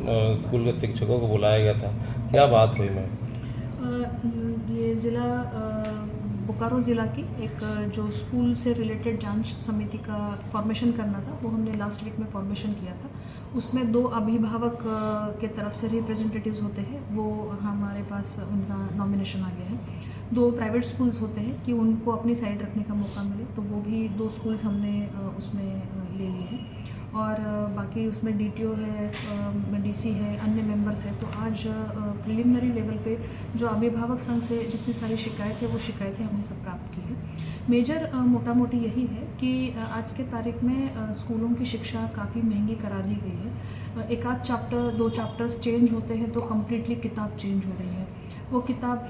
School के शिक्षकों को बुलाया गया था, क्या बात हुई मैम? ये ज़िला बोकारो ज़िला की एक जो स्कूल से रिलेटेड जांच समिति का फॉर्मेशन करना था, वो हमने लास्ट वीक में फॉर्मेशन किया था। उसमें 2 अभिभावक के तरफ से रिप्रेजेंटेटिव्स होते हैं, वो हमारे पास उनका नॉमिनेशन आ गया है। 2 प्राइवेट स्कूल्स होते हैं कि उनको अपनी साइड रखने का मौका मिले, तो वो भी 2 स्कूल्स हमने उसमें ले लिए हैं। और बाकी उसमें डीटीओ है, डीसी है, अन्य मेंबर्स हैं। तो आज प्रिलिमिनरी लेवल पे जो अभिभावक संघ से जितनी सारी शिकायत है, वो शिकायतें हमने सब प्राप्त की हैं। मेजर मोटा मोटी यही है कि आज के तारीख में स्कूलों की शिक्षा काफ़ी महंगी करा दी गई है। एक आध चैप्टर 2 चैप्टर्स चेंज होते हैं तो कम्प्लीटली किताब चेंज हो रही है। वो किताब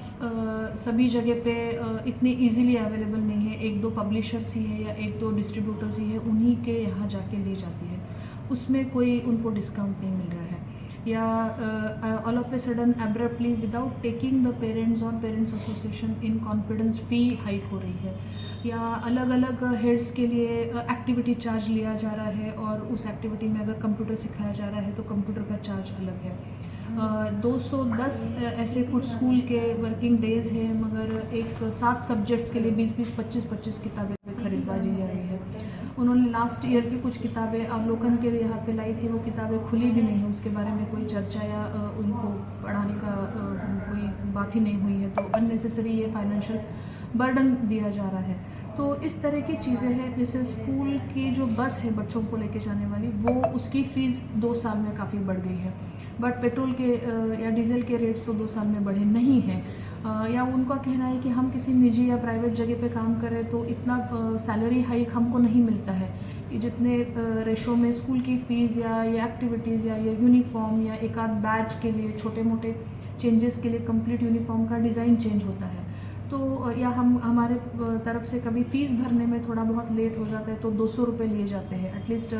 सभी जगह पे इतनी इजीली अवेलेबल नहीं है। 1-2 पब्लिशर्स ही है या 1-2 डिस्ट्रीब्यूटर्स ही है, उन्हीं के यहाँ जाके ली जाती है। उसमें कोई उनको डिस्काउंट नहीं मिल रहा है, या all of a sudden abruptly without taking the parents और parents association in confidence fee hike हो रही है, या अलग अलग हेड्स के लिए एक्टिविटी चार्ज लिया जा रहा है, और उस एक्टिविटी में अगर कंप्यूटर सिखाया जा रहा है तो कंप्यूटर का चार्ज अलग है। 210 ऐसे कुछ स्कूल के वर्किंग डेज हैं, मगर एक 7 सब्जेक्ट्स के लिए 20-20, 25-25 किताबें खरीदवाई जा रही है। उन्होंने लास्ट ईयर की कुछ किताबें अवलोकन के लिए यहाँ पे लाई थी, वो किताबें खुली भी नहीं है, उसके बारे में कोई चर्चा या उनको पढ़ाने का कोई बात ही नहीं हुई है। तो अननेसेसरी ये फाइनेंशियल बर्डन दिया जा रहा है। तो इस तरह की चीज़ें हैं। जैसे स्कूल की जो बस है बच्चों को लेके जाने वाली, वो उसकी फ़ीस 2 साल में काफ़ी बढ़ गई है, बट पेट्रोल के या डीजल के रेट्स तो 2 साल में बढ़े नहीं हैं। या उनका कहना है कि हम किसी निजी या प्राइवेट जगह पे काम करें तो इतना सैलरी हाइक हमको नहीं मिलता है कि जितने रेशो में स्कूल की फ़ीस या ये एक्टिविटीज़ या ये यूनिफॉर्म या एक आध बैच के लिए छोटे मोटे चेंजेस के लिए कंप्लीट यूनिफॉर्म का डिज़ाइन चेंज होता है। तो या हमारे तरफ से कभी फ़ीस भरने में थोड़ा बहुत लेट हो जाता है तो 200 रुपये लिए जाते हैं। एटलीस्ट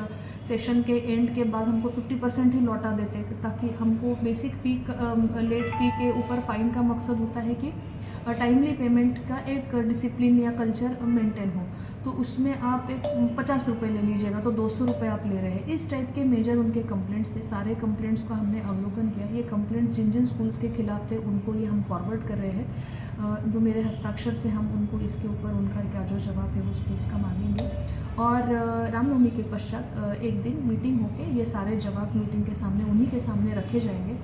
सेशन के एंड के बाद हमको 50% ही लौटा देते हैं, ताकि हमको बेसिक फ़ी लेट फ़ी के ऊपर फ़ाइन का मकसद होता है कि टाइमली पेमेंट का एक डिसिप्लिन या कल्चर मेंटेन हो। तो उसमें आप एक 50 रुपये ले लीजिएगा तो 200 रुपये आप ले रहे हैं। इस टाइप के मेजर उनके कंप्लेंट्स थे। सारे कंप्लेंट्स को हमने अवलोकन किया। ये कंप्लेंट्स जिन जिन स्कूल्स के खिलाफ थे उनको ये हम फॉरवर्ड कर रहे हैं। जो मेरे हस्ताक्षर से हम उनको इसके ऊपर उनका क्या जो जवाब है वो स्कूल्स का मांगेंगे। और रामनवमी के पश्चात एक दिन मीटिंग होकर ये सारे जवाब मीटिंग के सामने उन्हीं के सामने रखे जाएंगे,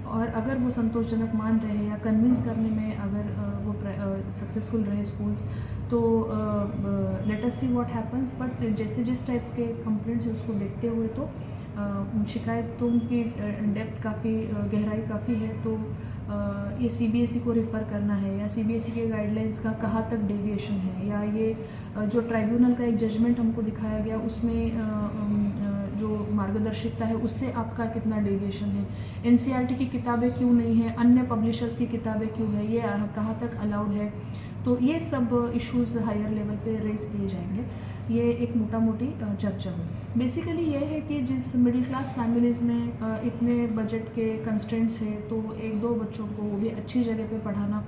और अगर वो संतोषजनक मान रहे या कन्विंस करने में अगर वो सक्सेसफुल रहे स्कूल्स, तो let us see what happens. But जैसे जिस टाइप के कंप्लेंट्स है उसको देखते हुए तो शिकायतों की डेप्थ काफ़ी गहराई काफ़ी है। तो ये सीबीएसई को रेफ़र करना है, या सीबीएसई के गाइडलाइंस का कहाँ तक डेविएशन है, या ये जो ट्राइब्यूनल का एक जजमेंट हमको दिखाया गया उसमें जो मार्गदर्शिकता है उससे आपका कितना डेविएशन है, एनसीईआरटी की किताबें क्यों नहीं है, अन्य पब्लिशर्स की किताबें क्यों है, ये कहाँ तक अलाउड है। तो ये सब इश्यूज़ हायर लेवल पे रेज़ किए जाएंगे। ये एक मोटा मोटी चर्चा हुई। बेसिकली ये है कि जिस मिडिल क्लास फैमिलीज़ में इतने बजट के कंस्ट्रेंट्स है, तो 1-2 बच्चों को वो भी अच्छी जगह पे पढ़ाना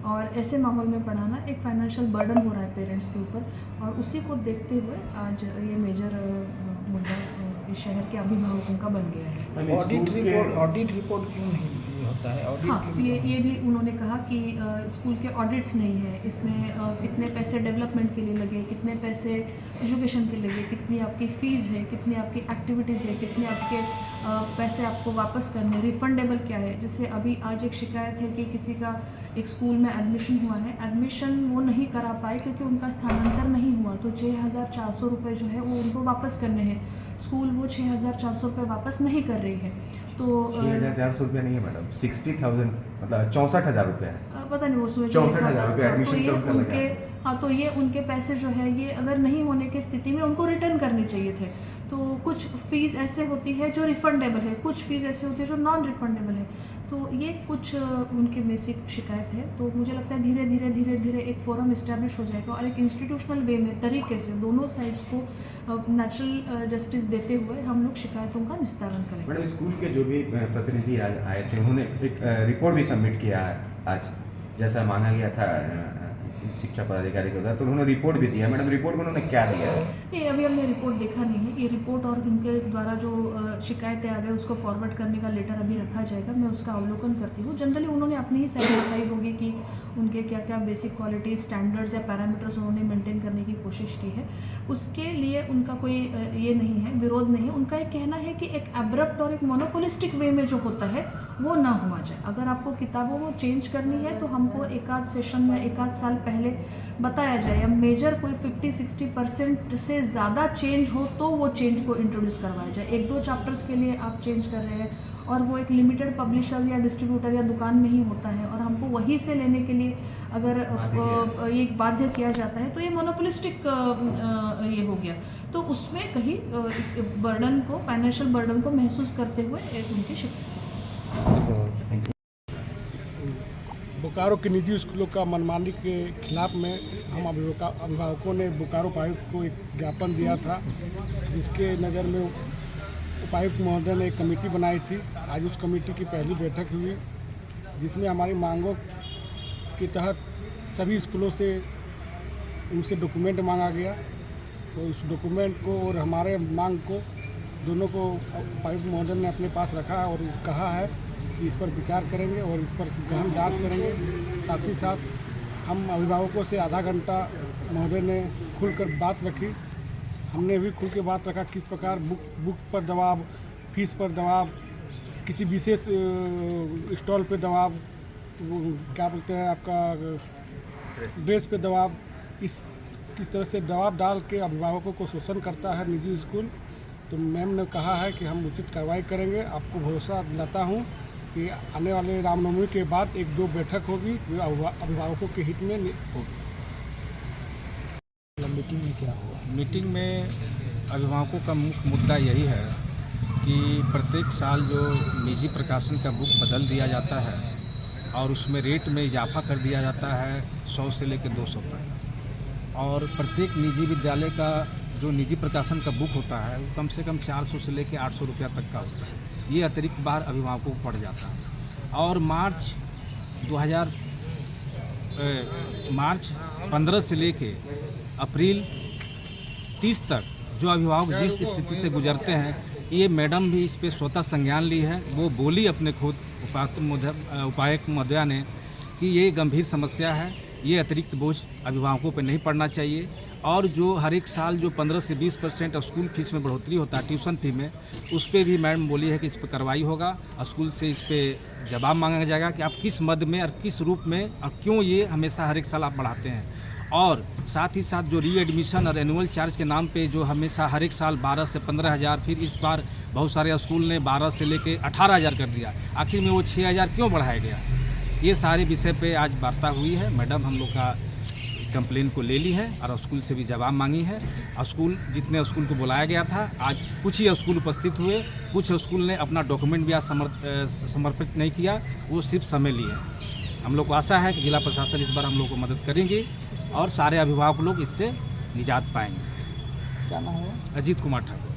और ऐसे माहौल में पढ़ाना एक फाइनेंशियल बर्डन हो रहा है पेरेंट्स के ऊपर, और उसी को देखते हुए आज ये मेजर मुद्दा इस शहर के अभिभावकों का बन गया है। ऑडिट रिपोर्ट क्यों नहीं होता है? हाँ, ये भी उन्होंने कहा कि स्कूल के ऑडिट्स नहीं है, इसमें कितने पैसे डेवलपमेंट के लिए लगे, कितने पैसे एजुकेशन के लगे, कितनी आपकी फ़ीस है, कितनी आपकी एक्टिविटीज़ है, कितने आपके पैसे आपको वापस करने, रिफंडेबल क्या है। जैसे अभी आज एक शिकायत है कि किसी का एक स्कूल में एडमिशन हुआ है, एडमिशन वो नहीं करा पाए क्योंकि उनका स्थानांतरण नहीं हुआ, तो 6,400 रुपये जो है वो उनको वापस करने हैं। स्कूल वो 6,400 रुपये वापस नहीं कर रही है। तो 6,400 रुपये नहीं है मैडम, 60,000 मतलब 64,000 रुपये है। पता नहीं उसमें 64,000 रुपये एडमिशन का उनका लगा है। हाँ, तो ये उनके पैसे जो है ये अगर नहीं होने की स्थिति में उनको रिटर्न करने चाहिए थे। तो कुछ फ़ीस ऐसे होती है जो रिफ़ंडेबल है, कुछ फ़ीस ऐसे होती है जो नॉन रिफ़ंडेबल है। तो ये कुछ उनकी बेसिक शिकायत है। तो मुझे लगता है धीरे धीरे एक फ़ोरम इस्टेब्लिश हो जाएगा और एक इंस्टीट्यूशनल वे में तरीके से दोनों साइड्स को नेचुरल जस्टिस देते हुए हम लोग शिकायतों का निस्तारण करेंगे। मैडम, स्कूल के जो भी प्रतिनिधि आज आए थे उन्होंने एक रिपोर्ट भी सबमिट किया है आज, जैसा माना गया था शिक्षा पदाधिकारी के उधर, तो उन्होंने रिपोर्ट भी दिया। मैडम रिपोर्ट में उन्होंने क्या दिया है? ये अभी हमने रिपोर्ट देखा नहीं है। ये रिपोर्ट और इनके द्वारा जो शिकायतें आ गई उसको फॉरवर्ड करने का लेटर अभी रखा जाएगा, मैं उसका अवलोकन करती हूँ। जनरली उन्होंने अपनी ही साइड बताई होगी कि उनके क्या क्या बेसिक क्वालिटी स्टैंडर्ड्स या पैरामीटर्स उन्होंने मेंटेन करने की कोशिश की है। उसके लिए उनका कोई ये नहीं है, विरोध नहीं है। उनका एक कहना है कि एक एब्रप्ट और एक मोनोपोलिस्टिक वे में जो होता है वो ना होना जाए। अगर आपको किताबों को चेंज करनी है तो हमको एक आध सेशन में एक आध साल पहले बताया जाए, या मेजर कोई 50-60% से ज़्यादा चेंज हो तो वो चेंज को इंट्रोड्यूस करवाया जाए। 1-2 चैप्टर्स के लिए आप चेंज कर रहे हैं और वो एक लिमिटेड पब्लिशर या डिस्ट्रीब्यूटर या दुकान में ही होता है और हमको वहीं से लेने के लिए अगर ये बाध्य किया जाता है तो ये मोनोपोलिस्टिक ये हो गया। तो उसमें कहीं बर्डन को, फाइनेंशियल बर्डन को महसूस करते हुए उनकी शिकायत। बोकारो के निजी स्कूलों का मनमानी के खिलाफ में हम अभिभावकों ने बोकारो उपायुक्त को एक ज्ञापन दिया था, जिसके नज़र में उपायुक्त महोदय ने एक कमेटी बनाई थी। आज उस कमेटी की पहली बैठक हुई, जिसमें हमारी मांगों के तहत सभी स्कूलों से उनसे डॉक्यूमेंट मांगा गया। तो इस डॉक्यूमेंट को और हमारे मांग को दोनों को उपायुक्त महोदय ने अपने पास रखा और कहा है कि इस पर विचार करेंगे और इस पर गहन जांच करेंगे। साथ ही साथ हम अभिभावकों से आधा घंटा महोदय ने खुलकर बात रखी। हमने भी खुल के बात रखा किस प्रकार बुक पर दबाव, फीस पर दबाव, किसी विशेष स्टॉल पे दबाव, क्या बोलते हैं आपका ड्रेस पे दबाव, किस तरह से दबाव डाल के अभिभावकों को शोषण करता है निजी स्कूल। तो मैम ने कहा है कि हम उचित कार्रवाई करेंगे। आपको भरोसा दिलाता हूँ कि आने वाले रामनवमी के बाद 1-2 बैठक होगी जो अभिभावकों के हित में होगी। मीटिंग में क्या हुआ? मीटिंग में अभिभावकों का मुख्य मुद्दा यही है कि प्रत्येक साल जो निजी प्रकाशन का बुक बदल दिया जाता है और उसमें रेट में इजाफा कर दिया जाता है 100 से लेकर 200 तक, और प्रत्येक निजी विद्यालय का जो निजी प्रकाशन का बुक होता है वो कम से कम 400 से लेकर 800 रुपया तक का होता है। ये अतिरिक्त बार अभिभावकों को पड़ जाता है। और मार्च 15 से लेके अप्रैल 30 तक जो अभिभावक जिस स्थिति से गुजरते हैं, ये मैडम भी इस पे स्वतः संज्ञान ली है। वो बोली अपने खुद उपायुक्त महोदया ने कि ये गंभीर समस्या है, ये अतिरिक्त बोझ अभिभावकों पे नहीं पड़ना चाहिए। और जो हर एक साल जो 15 से 20% स्कूल फीस में बढ़ोतरी होता है ट्यूशन फी में, उस पर भी मैडम बोली है कि इस पर कार्रवाई होगा। स्कूल से इस पर जवाब मांगा जाएगा कि आप किस मद में और किस रूप में और क्यों ये हमेशा हर एक साल आप बढ़ाते हैं। और साथ ही साथ जो रीएडमिशन और एनुअल चार्ज के नाम पे जो हमेशा हर एक साल 12 से 15,000, फिर इस बार बहुत सारे स्कूल ने 12 से लेके 18,000 कर दिया, आखिर में वो 6,000 क्यों बढ़ाया गया। ये सारे विषय पे आज वार्ता हुई है। मैडम हम लोग का कंप्लेन को ले ली है और स्कूल से भी जवाब मांगी है। स्कूल जितने स्कूल को बुलाया गया था, आज कुछ ही स्कूल उपस्थित हुए, कुछ स्कूल ने अपना डॉक्यूमेंट भी आज समर्पित नहीं किया, वो सिर्फ समय लिए। हम लोग को आशा है कि जिला प्रशासन इस बार हम लोग को मदद करेंगे और सारे अभिभावक लोग इससे निजात पाएंगे। क्या नाम है? अजीत कुमार ठाकुर।